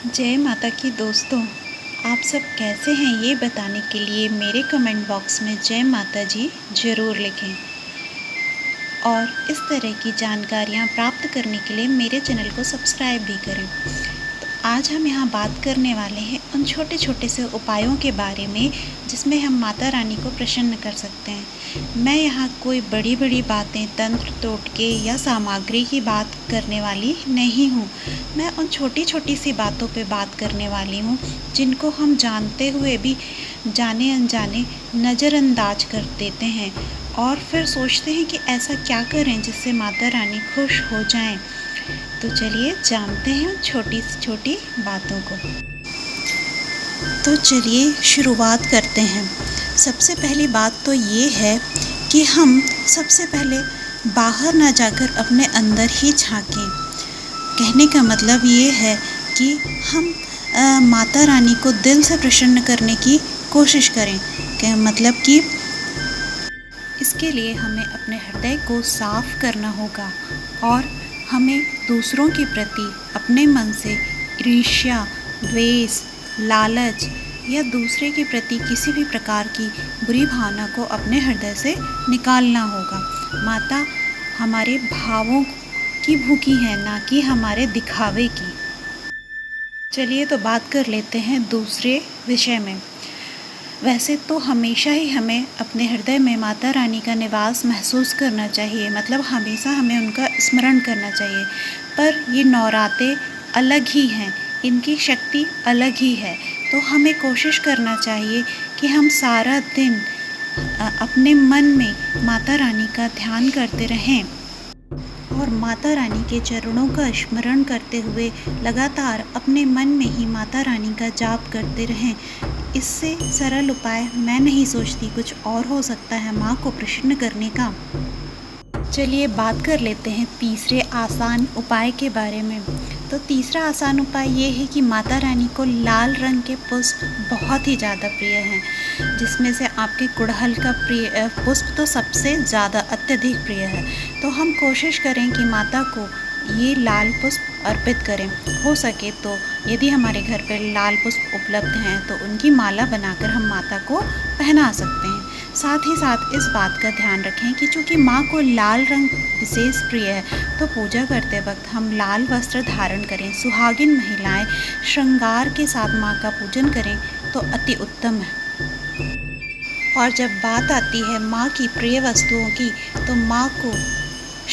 जय माता की दोस्तों, आप सब कैसे हैं ये बताने के लिए मेरे कमेंट बॉक्स में जय माता जी ज़रूर लिखें और इस तरह की जानकारियाँ प्राप्त करने के लिए मेरे चैनल को सब्सक्राइब भी करें। तो आज हम यहाँ बात करने वाले हैं उन छोटे छोटे से उपायों के बारे में जिसमें हम माता रानी को प्रसन्न कर सकते हैं। मैं यहाँ कोई बड़ी बड़ी बातें, तंत्र टोटके या सामग्री की बात करने वाली नहीं हूँ। मैं उन छोटी छोटी सी बातों पे बात करने वाली हूँ जिनको हम जानते हुए भी जाने अनजाने नज़रअंदाज कर देते हैं और फिर सोचते हैं कि ऐसा क्या करें जिससे माता रानी खुश हो जाएं। तो चलिए जानते हैं छोटी से छोटी बातों को। तो चलिए शुरुआत करते हैं। सबसे पहली बात तो ये है कि हम सबसे पहले बाहर ना जाकर अपने अंदर ही झांकें। कहने का मतलब ये है कि हम माता रानी को दिल से प्रसन्न करने की कोशिश करें। मतलब कि इसके लिए हमें अपने हृदय को साफ करना होगा और हमें दूसरों के प्रति अपने मन से ईर्ष्या, द्वेष, लालच या दूसरे के प्रति किसी भी प्रकार की बुरी भावना को अपने हृदय से निकालना होगा। माता हमारे भावों की भूखी है, ना कि हमारे दिखावे की। चलिए तो बात कर लेते हैं दूसरे विषय में। वैसे तो हमेशा ही हमें अपने हृदय में माता रानी का निवास महसूस करना चाहिए, मतलब हमेशा हमें उनका स्मरण करना चाहिए। पर ये नवरात्रे अलग ही हैं, इनकी शक्ति अलग ही है। तो हमें कोशिश करना चाहिए कि हम सारा दिन अपने मन में माता रानी का ध्यान करते रहें और माता रानी के चरणों का स्मरण करते हुए लगातार अपने मन में ही माता रानी का जाप करते रहें। इससे सरल उपाय मैं नहीं सोचती कुछ और हो सकता है माँ को प्रसन्न करने का। चलिए बात कर लेते हैं तीसरे आसान उपाय के बारे में। तो तीसरा आसान उपाय ये है कि माता रानी को लाल रंग के पुष्प बहुत ही ज़्यादा प्रिय हैं, जिसमें से आपके गुड़हल का प्रिय पुष्प तो सबसे ज़्यादा अत्यधिक प्रिय है। तो हम कोशिश करें कि माता को ये लाल पुष्प अर्पित करें। हो सके तो यदि हमारे घर पर लाल पुष्प उपलब्ध हैं तो उनकी माला बनाकर हम माता को पहना सकते हैं। साथ ही साथ इस बात का ध्यान रखें कि चूँकि माँ को लाल रंग विशेष प्रिय है, तो पूजा करते वक्त हम लाल वस्त्र धारण करें। सुहागिन महिलाएं श्रृंगार के साथ माँ का पूजन करें तो अति उत्तम है। और जब बात आती है माँ की प्रिय वस्तुओं की, तो माँ को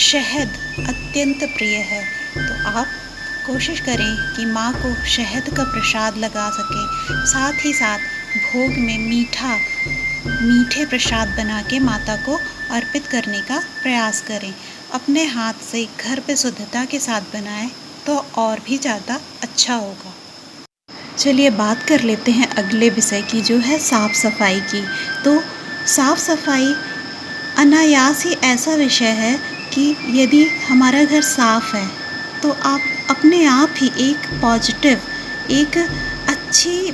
शहद अत्यंत प्रिय है। तो आप कोशिश करें कि माँ को शहद का प्रसाद लगा सकें। साथ ही साथ भोग में मीठे प्रसाद बना के माता को अर्पित करने का प्रयास करें। अपने हाथ से घर पे शुद्धता के साथ बनाएं तो और भी ज़्यादा अच्छा होगा। चलिए बात कर लेते हैं अगले विषय की, जो है साफ़ सफाई की। तो साफ़ सफाई अनायास ही ऐसा विषय है कि यदि हमारा घर साफ़ है तो आप अपने आप ही एक पॉजिटिव, एक अच्छी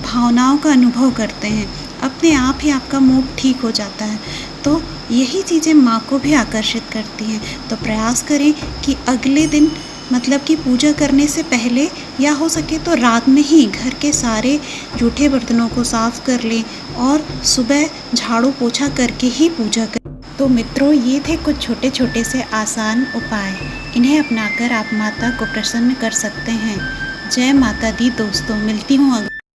भावनाओं का अनुभव करते हैं। अपने आप ही आपका मूड ठीक हो जाता है। तो यही चीज़ें माँ को भी आकर्षित करती हैं। तो प्रयास करें कि अगले दिन, मतलब कि पूजा करने से पहले या हो सके तो रात में ही घर के सारे जूठे बर्तनों को साफ़ कर लें और सुबह झाड़ू पोछा करके ही पूजा करें। तो मित्रों, ये थे कुछ छोटे छोटे से आसान उपाय। इन्हें अपनाकर आप माता को प्रसन्न कर सकते हैं। जय माता दी दोस्तों, मिलती हूँ